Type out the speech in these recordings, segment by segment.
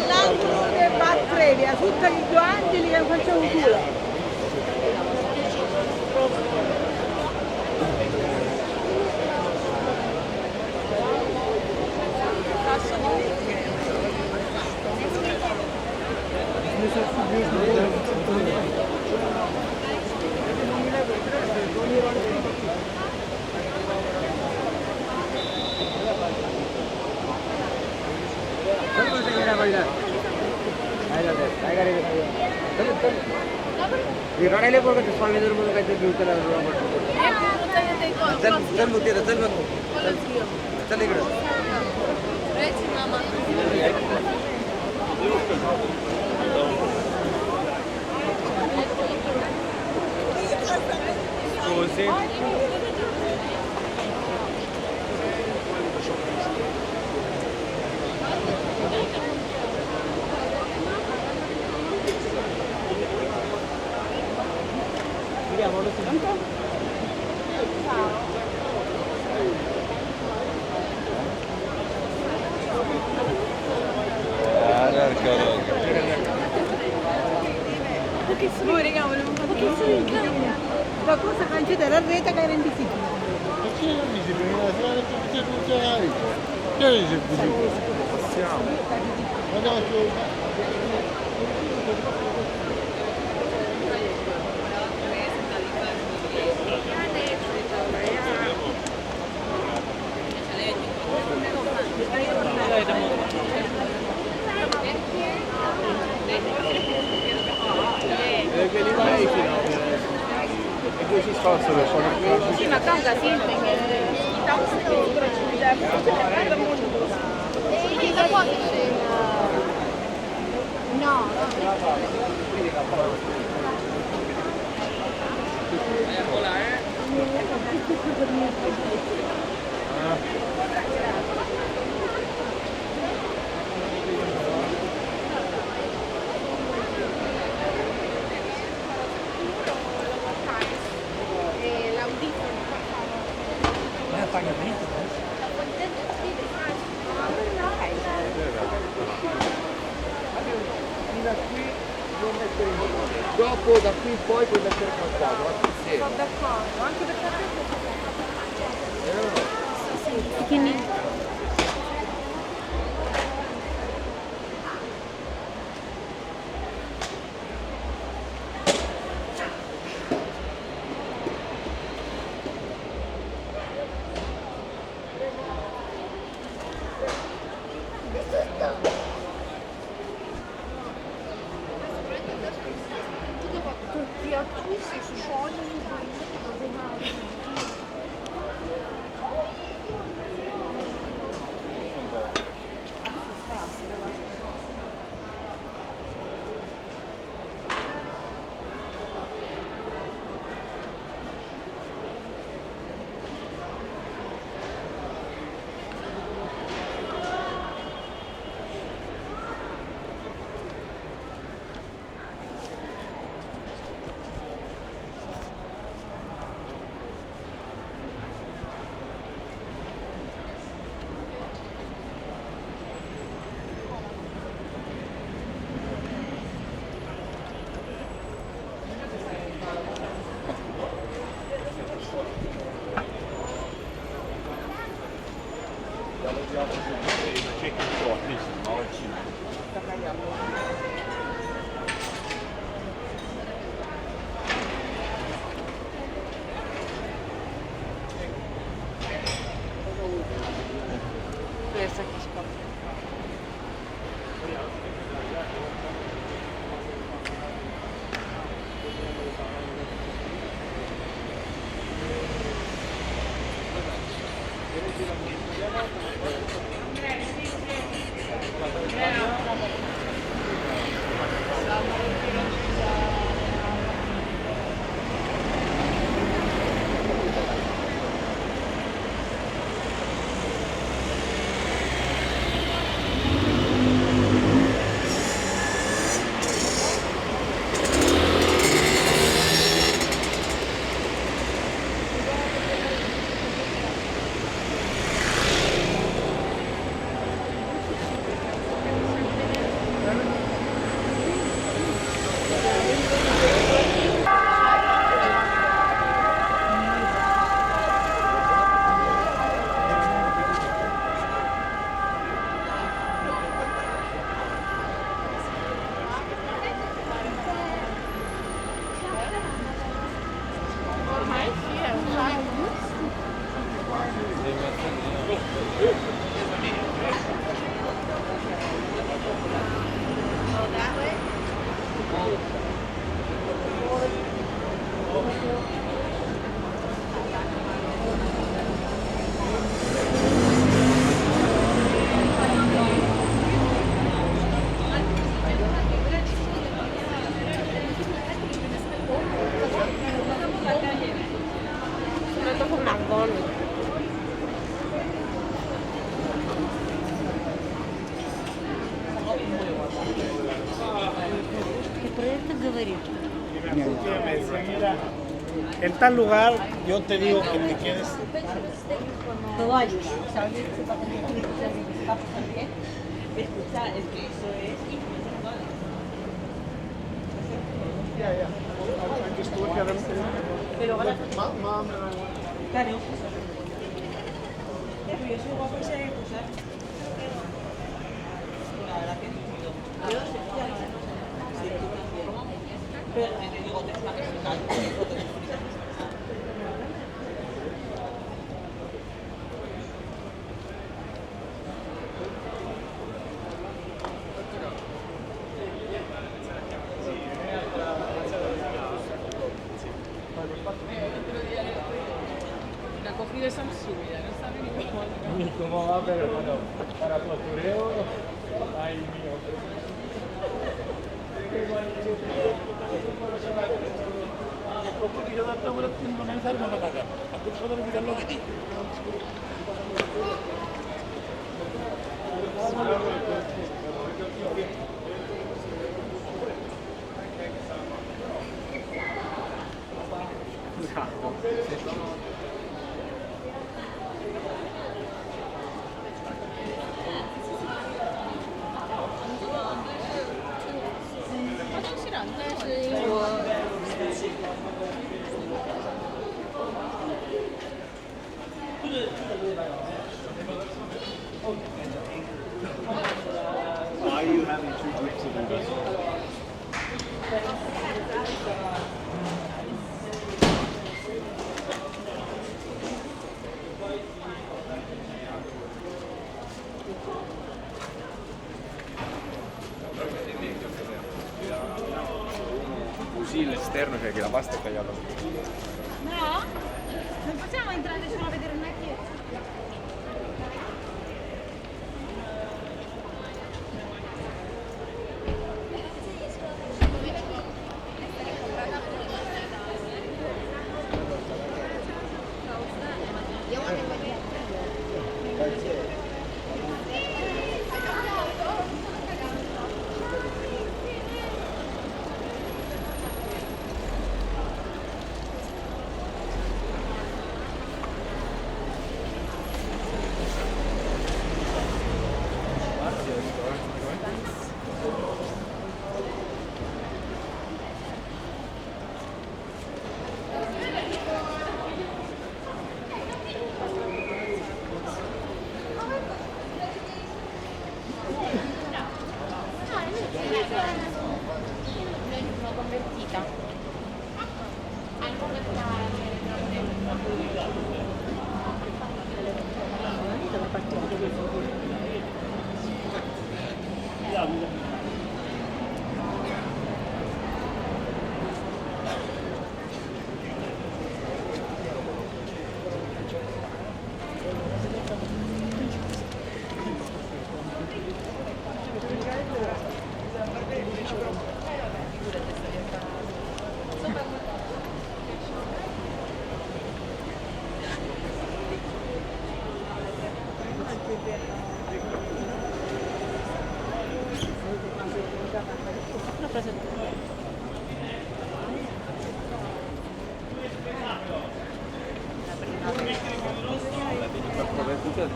L'altro che va a Trevi, a tutti i due angeli che facciamo culo. रडाइले बोलको स्वामीहरु बोलको चाहिँ बिउते लाग्नु चल चल मुते चल चल इकडे Scusi. Noi raga, volevo fare che la cosa che c'è la rete che era invisibile. Ma c'è invisibile, la strada che funzionare. Che è invisibile? Siamo. Ma no, Sì, ma causa sempre che Da qua che scende? No, Dopo da qui in poi puoi mettere qualcosa, ma insieme. sono d'accordo, anche perché questa che scopre. esto es un McDonald's. ¿Qué proyecto говорит? Me decía, mira, en tal lugar yo te digo que te quedes. Aquí estuve Pero van a Mamá. claro. Yo soy guapo y sé usar. La verdad que yo sé pero te digo, te está que La cogida es absurda, no sabe ni cómo. Ni cómo va, pero bueno, para postureo, ay mío. Porque yo no me lo pensar con la cara. A tu solo mirar lo que digo. Why are you having 2 drinks of this? Così l'esterno, cioè che la pasta è tagliata. No, non possiamo entrare solo a vedere una chiesa.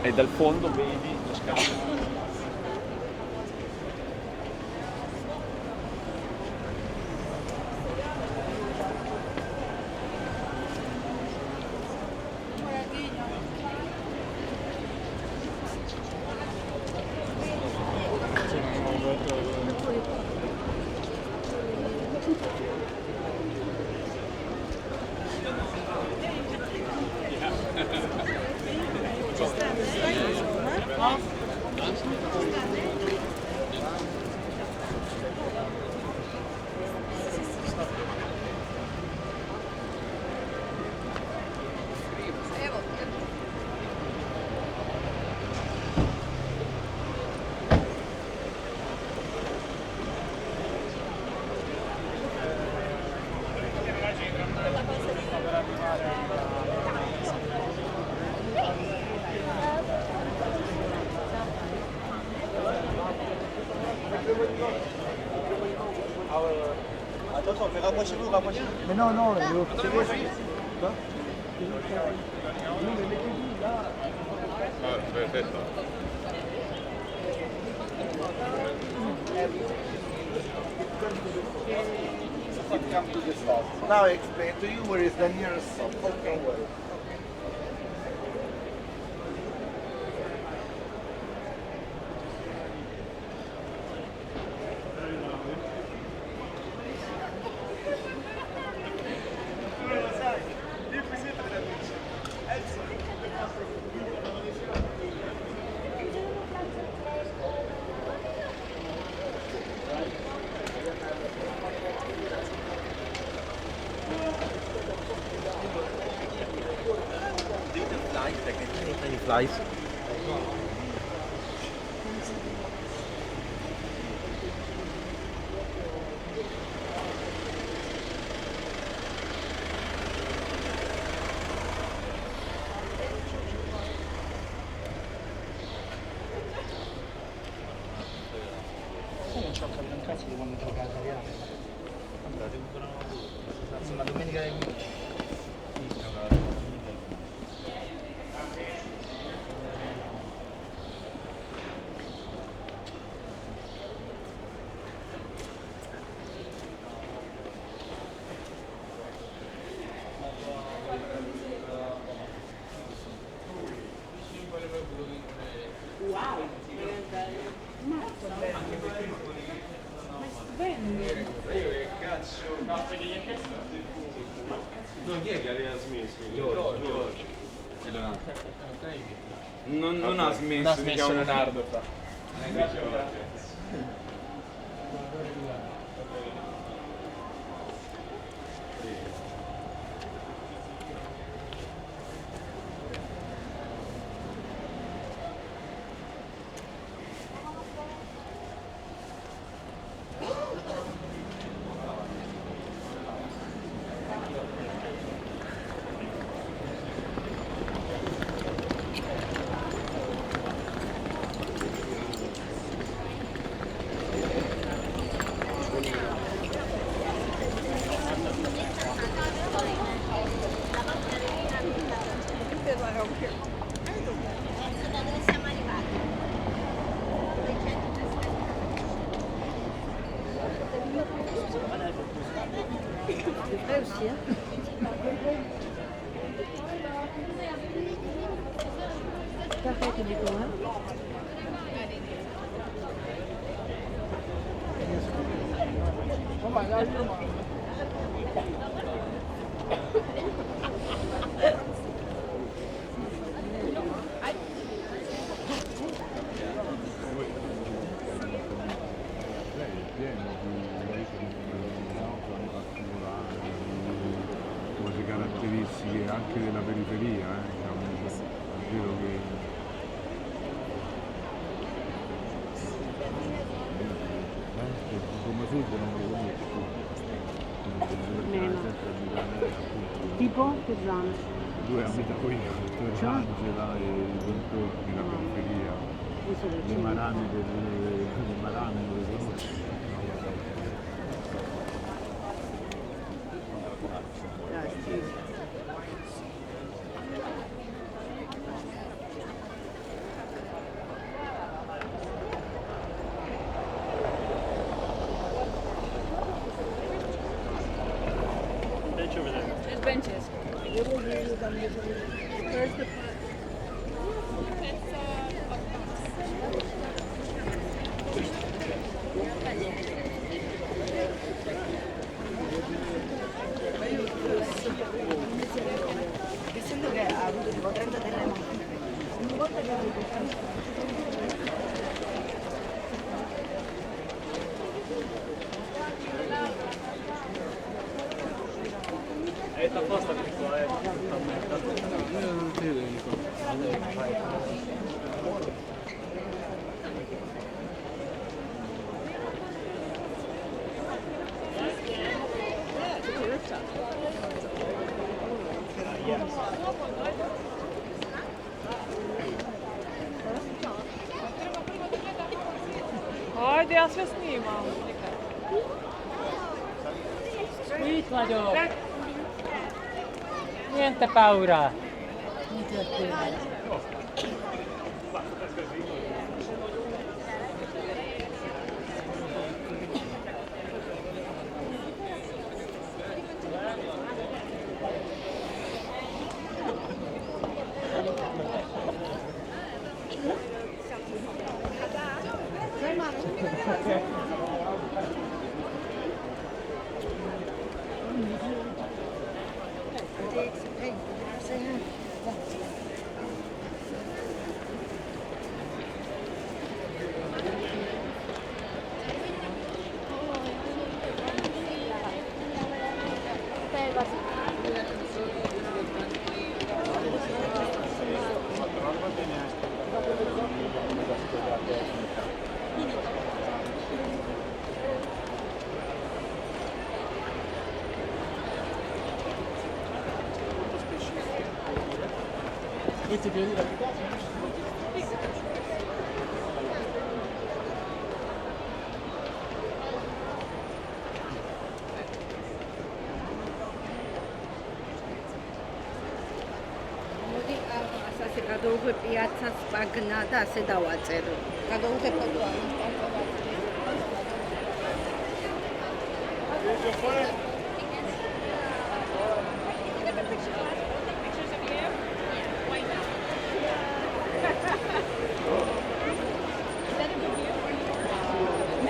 E dal fondo vedi lo scatto. Mais non, non, c'est moi. Perfetto. Come to the stop. Now I explain to you where is the nearest stop. Okay. Flies. Non ci ho capito un cazzo di quando gioca a Italiano. La domenica dei minuti. No, chi è che aveva smesso? Giorgio. Non ha smesso. Non ha smesso Leonardo. Cose caratteristiche anche della periferia, diciamo, è vero che come sud non lo conosco, Tipo che zona? due abitavo io, Angela e i dintorni, la periferia, le marane non le conosco. Essendo che ha avuto tipo 30 terremoti, ogni volta che apposta Hajde, ja sve snimam. Niente paura. ასე გადავუხვე პიაცა სპაგნა და ასე დავაწერო. გადავუხვე ფოტო.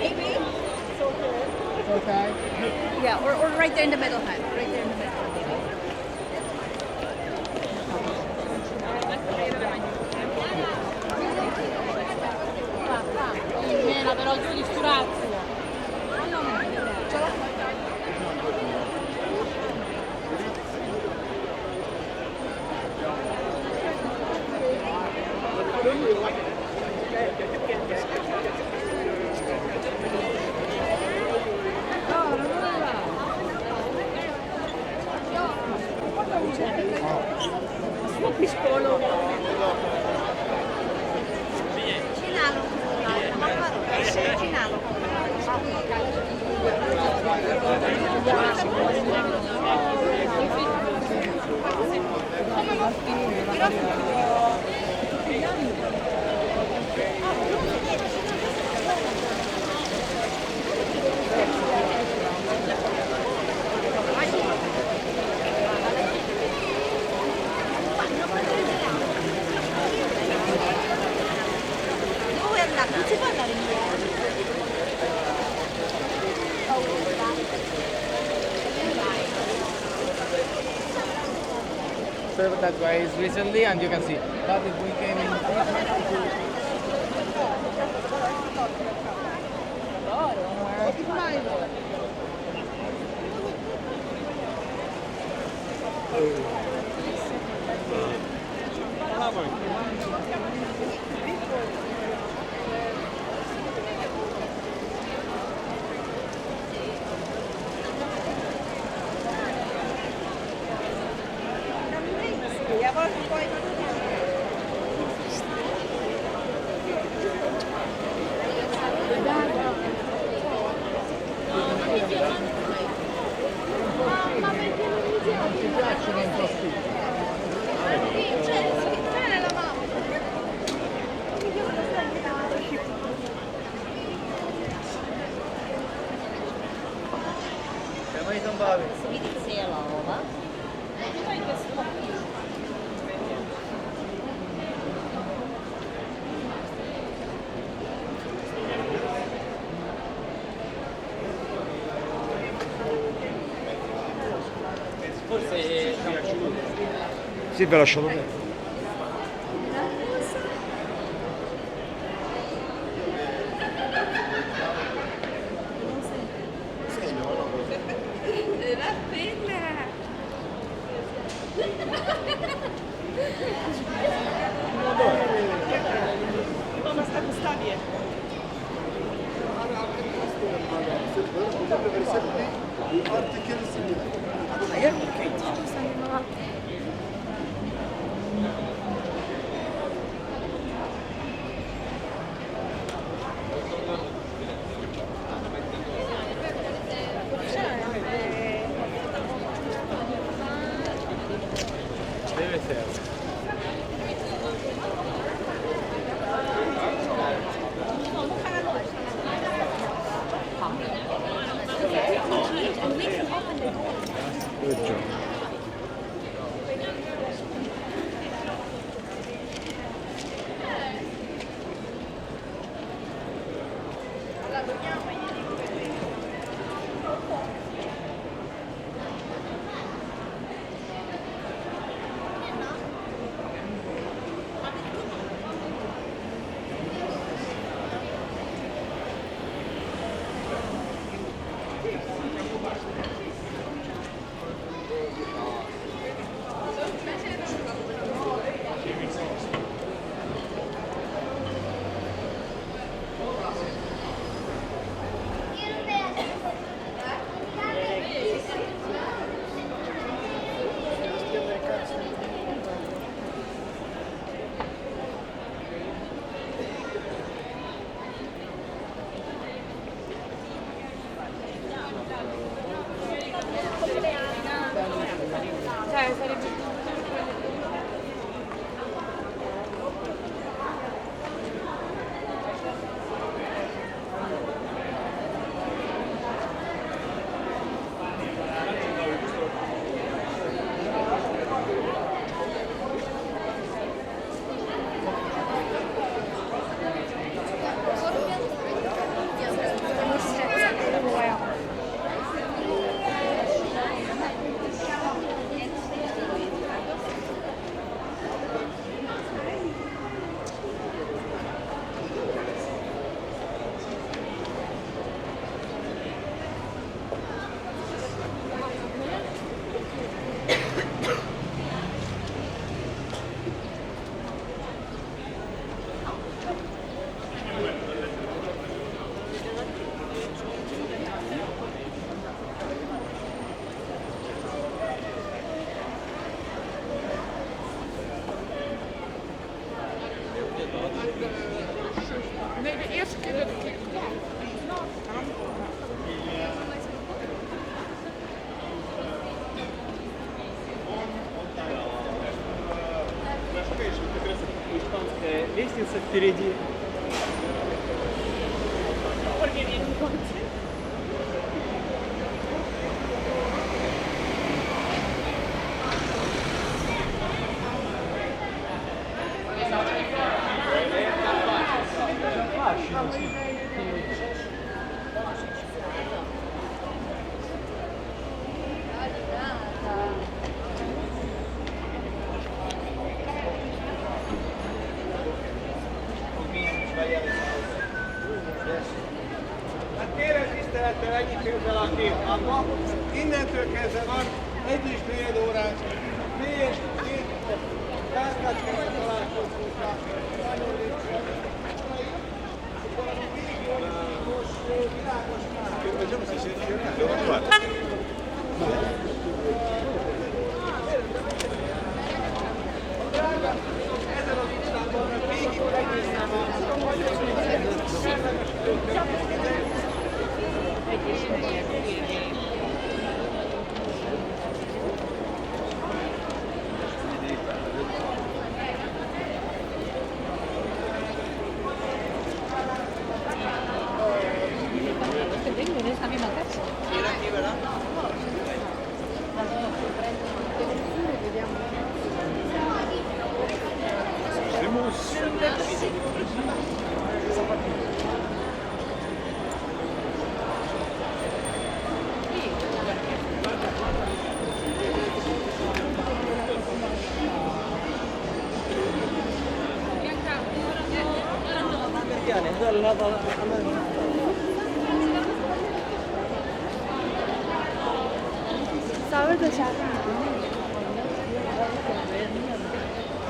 Maybe. Okay. Yeah, or right there in the middle, hun. Right there in the middle. Mena, però giù di sturazzo. Serve that way recently, and you can see that if we came in. Sì, ve lascio bene. Era bella. Doma sta Gustavie. Deve ser. Good job. Nee, de eerste keer dat ik Лестница впереди. Hát kérem tisztelettel ennyit fél fel a képhámba. Innentől kezdve van 1,5 órás, két kártyát kell találkozni. Nagyon lépcső. Valami végigos, világos kártya. Ezen az utcában végig egészen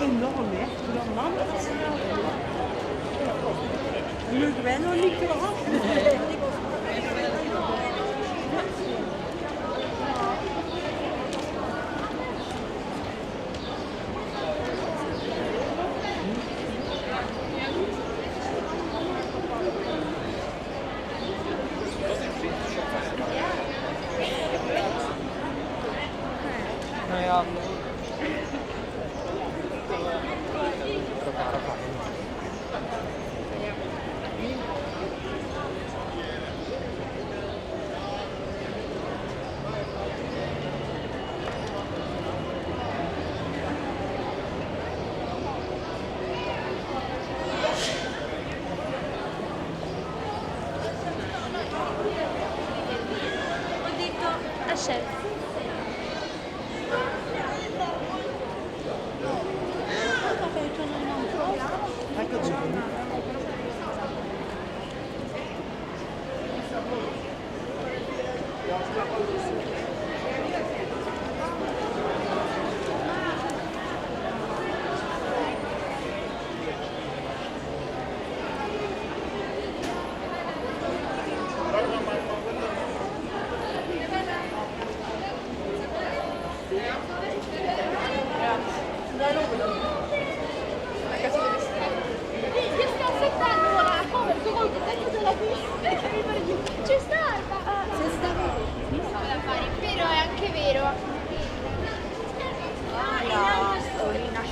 Enorme, echt enorm. Nu wij nog niet gehad. Ja. Io sto aspettando la cover, tu vuoi che tengo della pista? C'è stata! C'è stata da fare, però è anche vero. La storina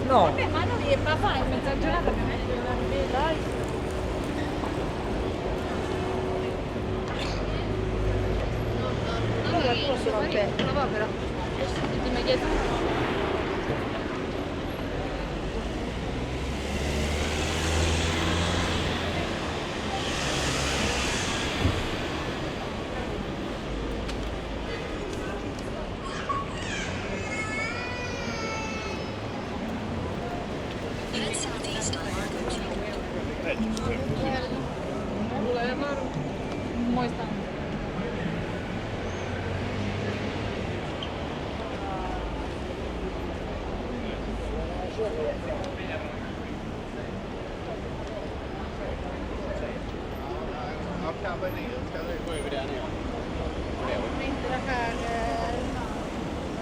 No. Vabbè, ma noi ma fare in mezza giornata dai.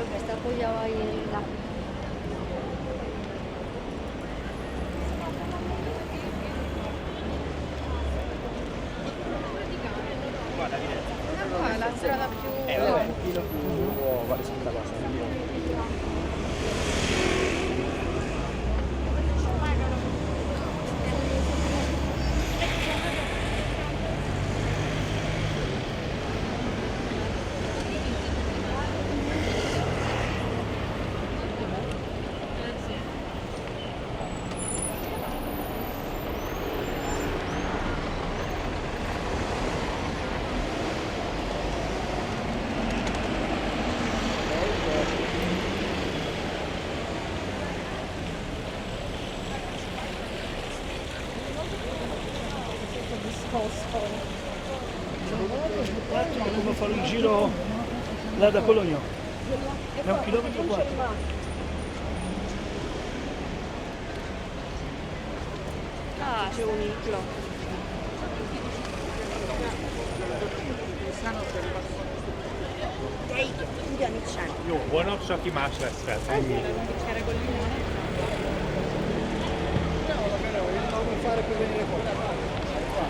Questa poi la la strada più Un pochino più nuova rispetto alla cosa. Come fare un giro là da Cologno? È 1,4 chilometri. Ah, c'è un iclo. Dei, indiani c'è. Jó, holnap csak más lesz fel. Ennyi. Come fare per venire qua?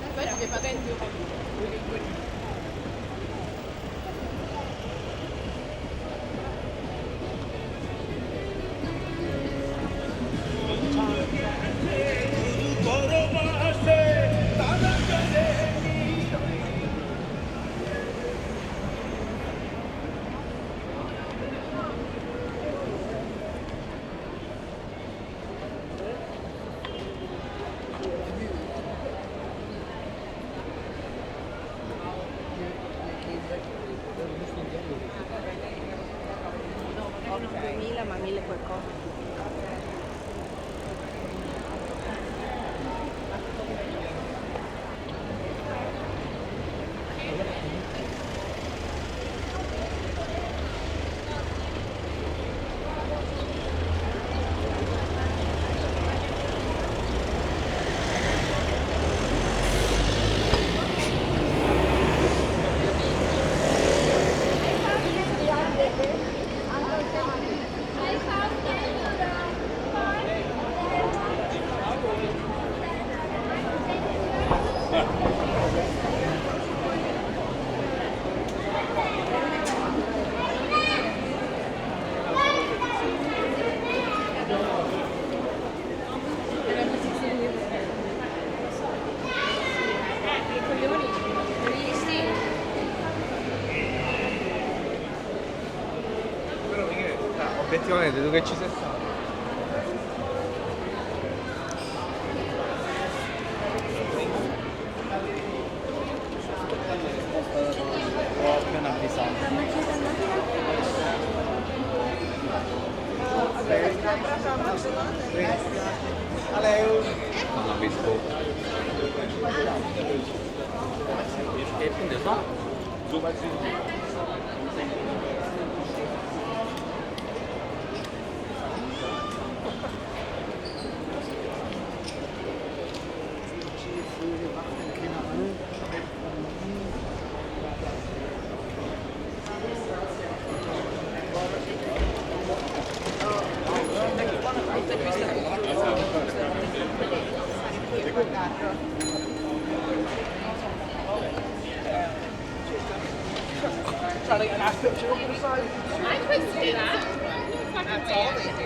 Aspetta che patenti io No, 2000 ma 1000 qualcosa. Obiettivamente tu che ci sei stato? Ho appena avvisato. Non ho visto. E punto so? Ma questo era? That's all they do.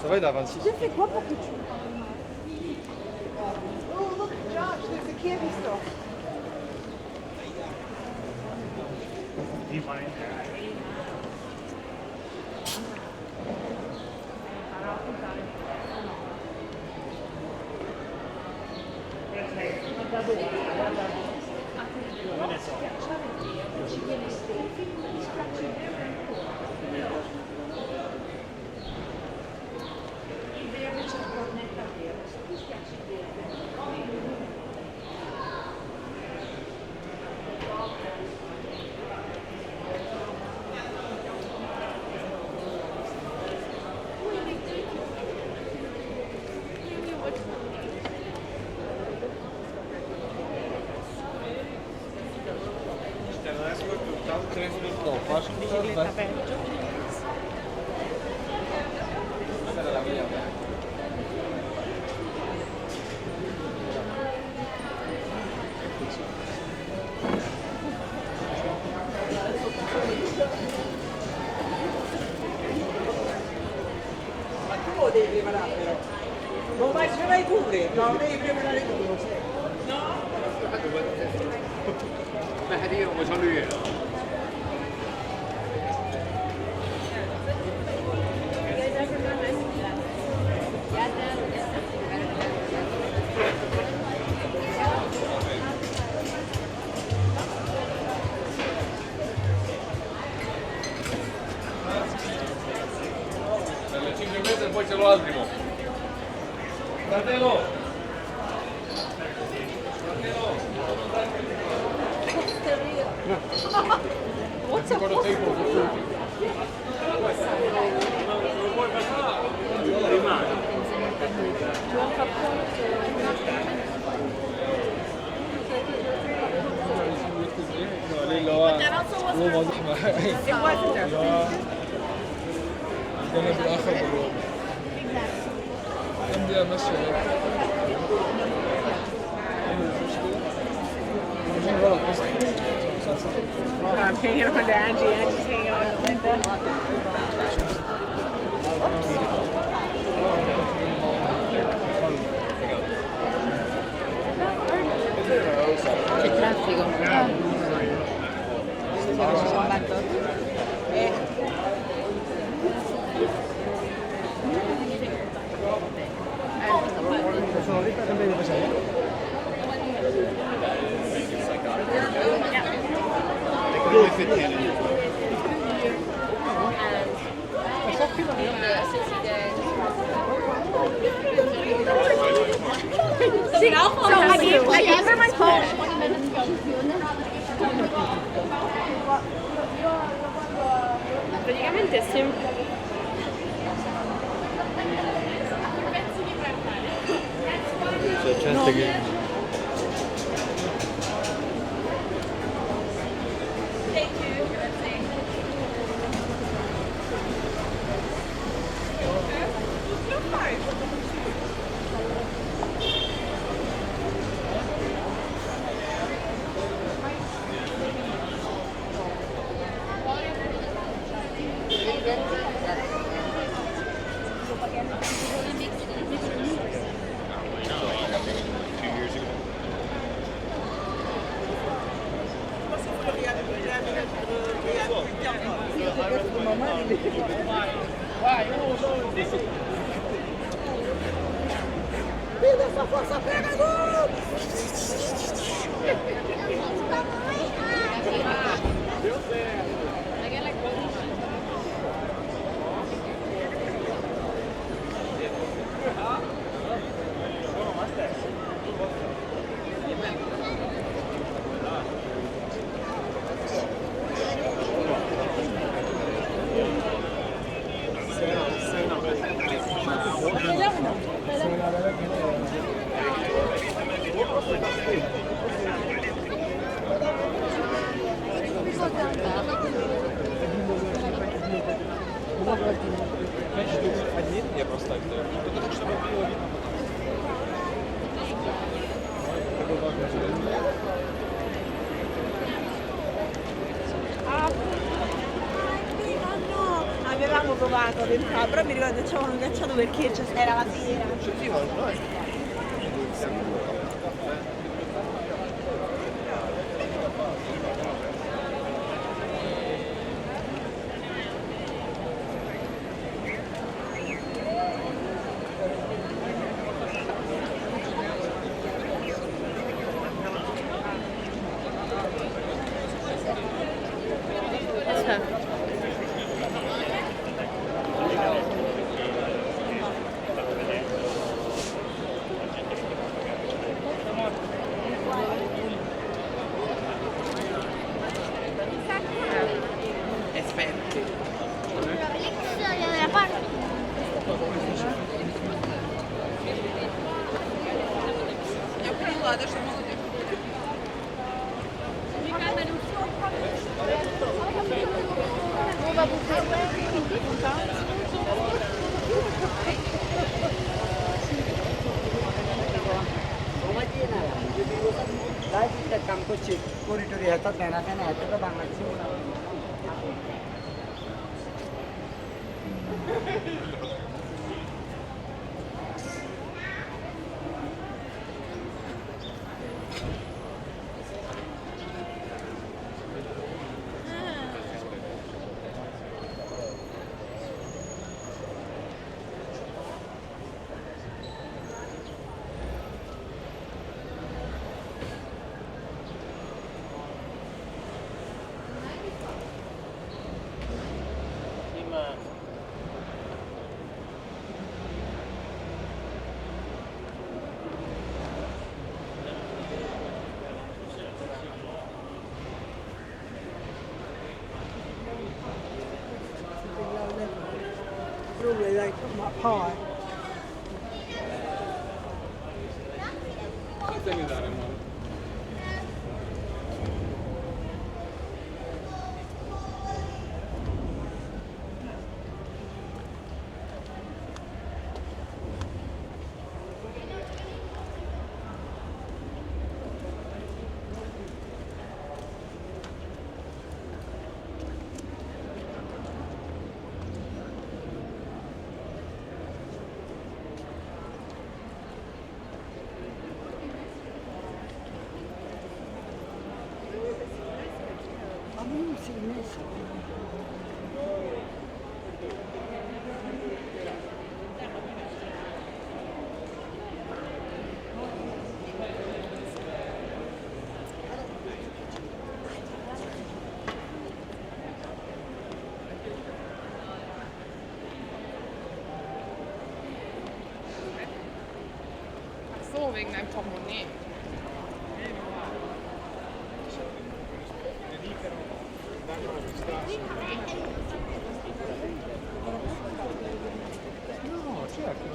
Ça va, il avance. J'ai fait quoi pour que tu... Oh, look, Josh, there's a candy store. Ma tu lo devi preparare però. Non vai, ce l'hai pure. No, devi preparare tu. ما حد يروح وصلوا Dalle 5 e mezza e poi c'è l'ultimo. Fratello! What's up? الجانب الآخر بالوضع عندي أمشي I'm hanging on to Angie. Angie's hanging on to Linda. C'è traffico. Ci sono battuti. Sono ricca sempre di passare. I gave her my phone. Praticamente sempre. C'è gente che... Pega essa força, pega gol! Deu certo. Один, я просто так делаю. Только так, чтобы было видно. No, avevamo provato ad entrare, però mi ricordo che ci avevano cacciato perché era la sera. Sì, ma no, adesso non lo devo dire. Nuova buffetta. কাম করছি করিডোরি হাতে দেয় না কেন এত তো বাংলাদেশে Probably like my pie. Ach so, wegen deinem Portemonnaie. No, certo.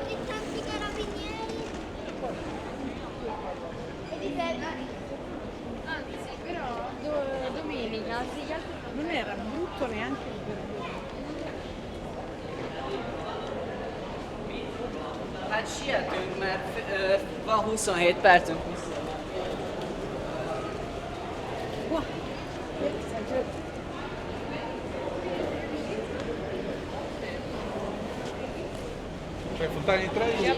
I tanti carabinieri. E di te? Anzi, però domenica, sì, gli altri Non era brutto neanche il verdone. Hát sietünk, mert van 27 percünk vissza. Cioè, Fontana di Trevi.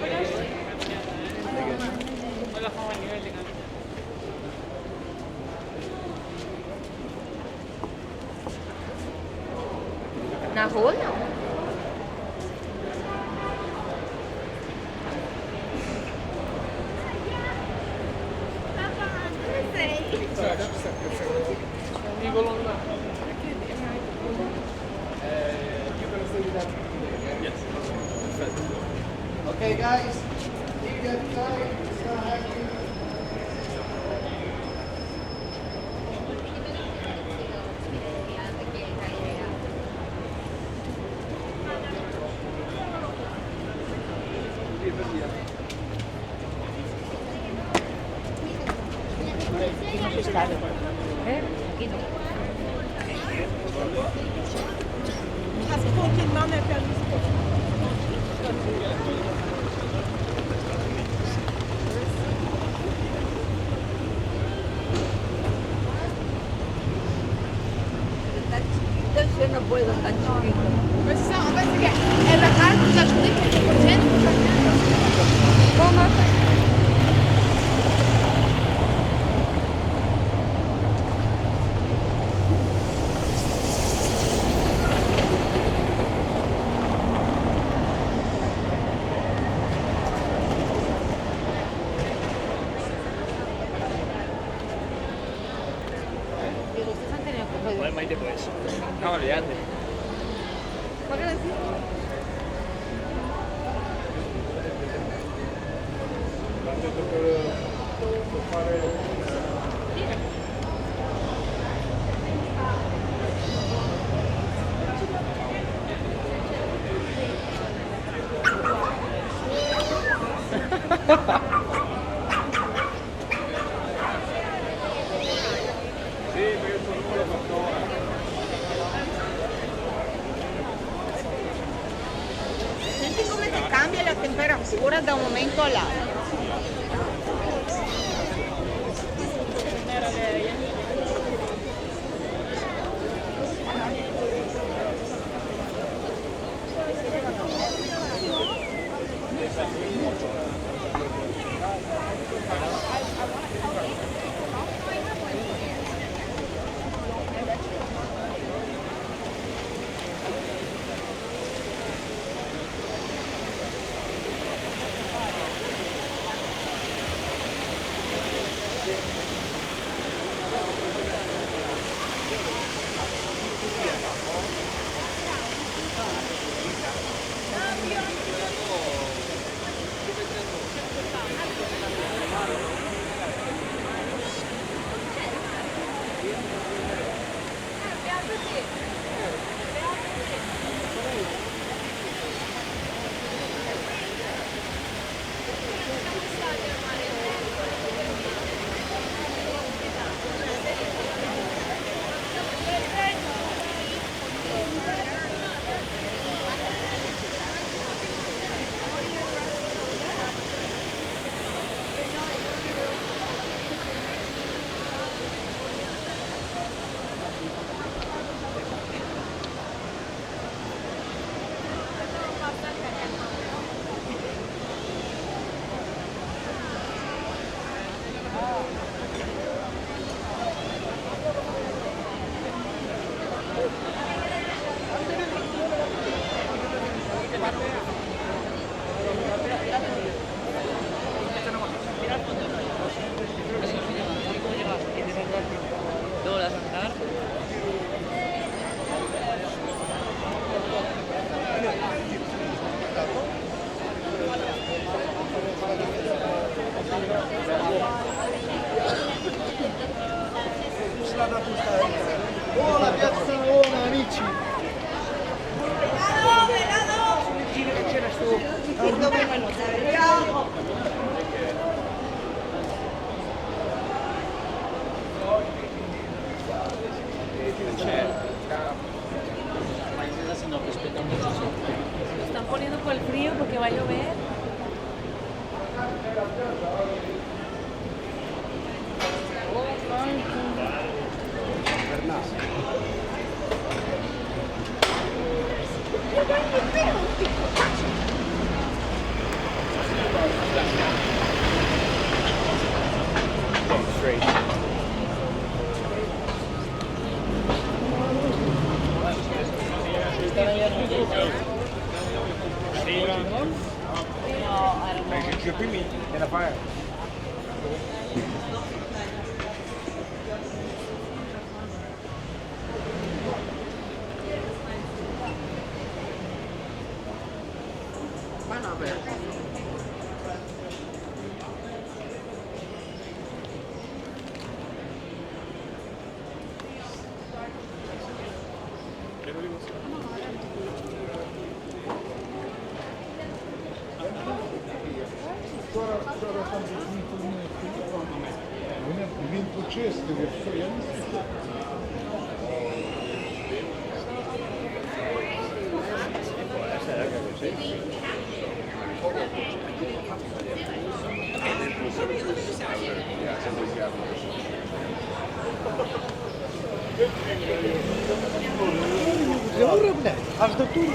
Na hol? Okay guys, keep that tight. It's not happening. Ascolti il nome per Yo no puedo tan chiquito. Pues me parece que el bajar la chuleta que por ciento. ¿Cómo? No, olvídate. Senti come ti cambia la temperatura da un momento all'altro. ¿Dónde vas a andar? Buona piazza Navona, amici! Lo están poniendo por el frío porque va a llover. Він почистив, якщо я не знаю. Добре, блядь, аж до туру.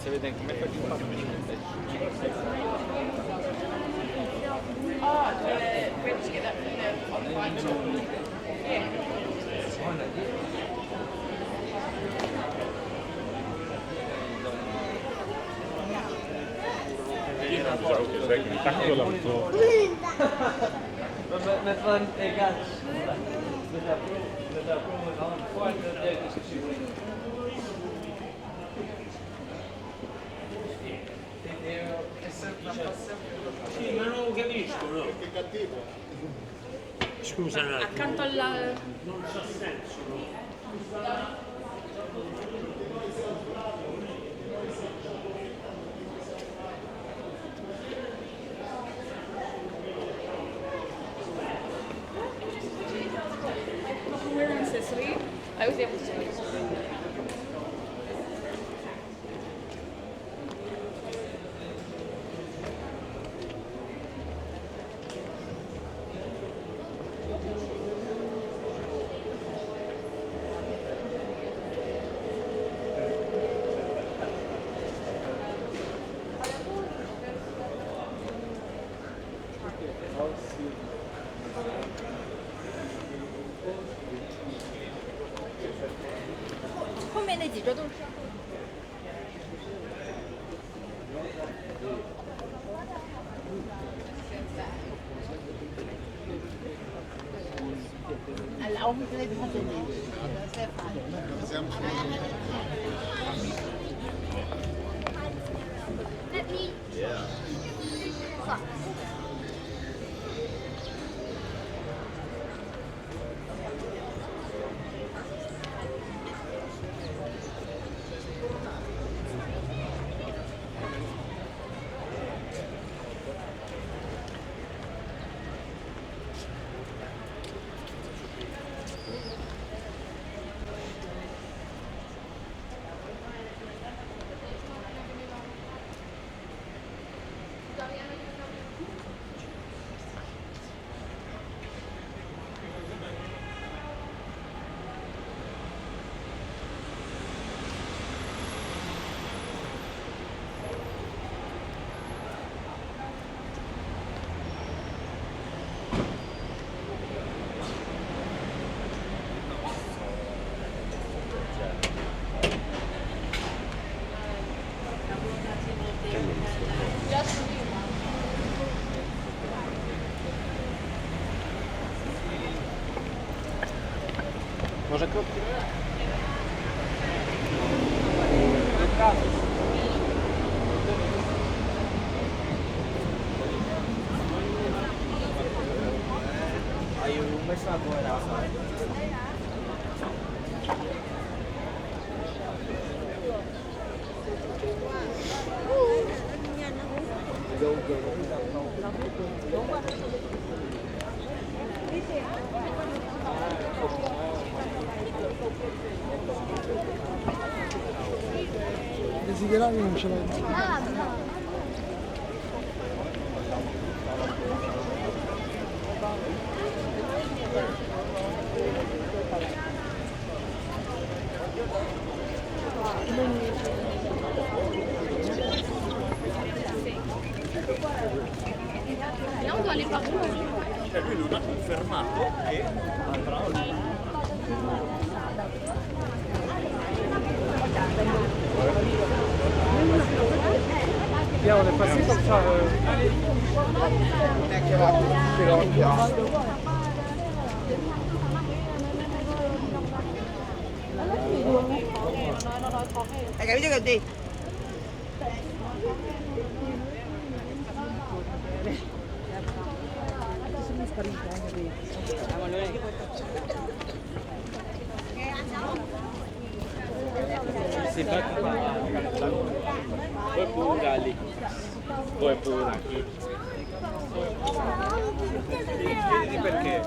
Se vede come fa di Sai che il tacco l'auto. Met van gas. Sì, ma non lo capisco, no? Che cattivo. Scusa un attimo. Accanto alla... Non c'ha senso, no? We're in Sicily. I was able to speak. Let me. Może krótki? Hai messo la tua Desiderare non ce l'hai mai. Ah, no. Vediamo dove li fa. Cioè lui non ha confermato che andrà Pierre, on est passé comme ça. Hai capito che ho detto? Si fa poi pure lì, poi pure qui. Chiediti perché.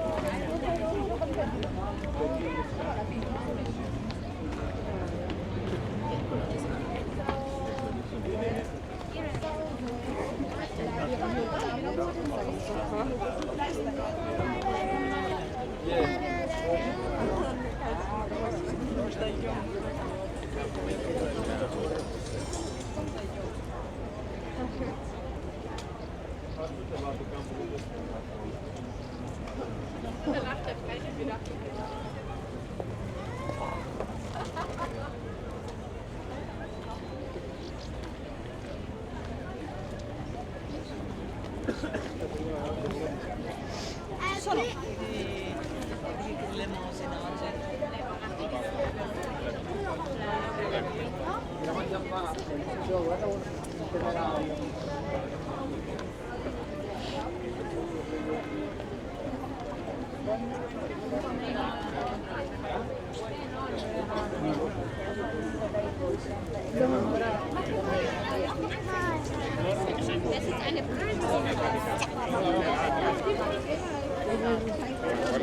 Sono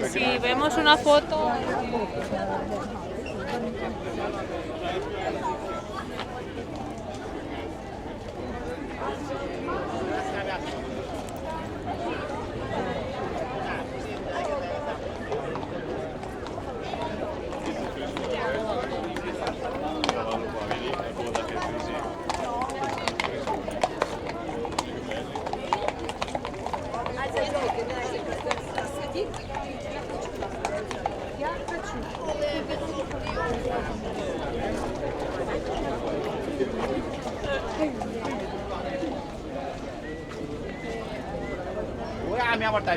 Si vemos una foto. Ora la mia porta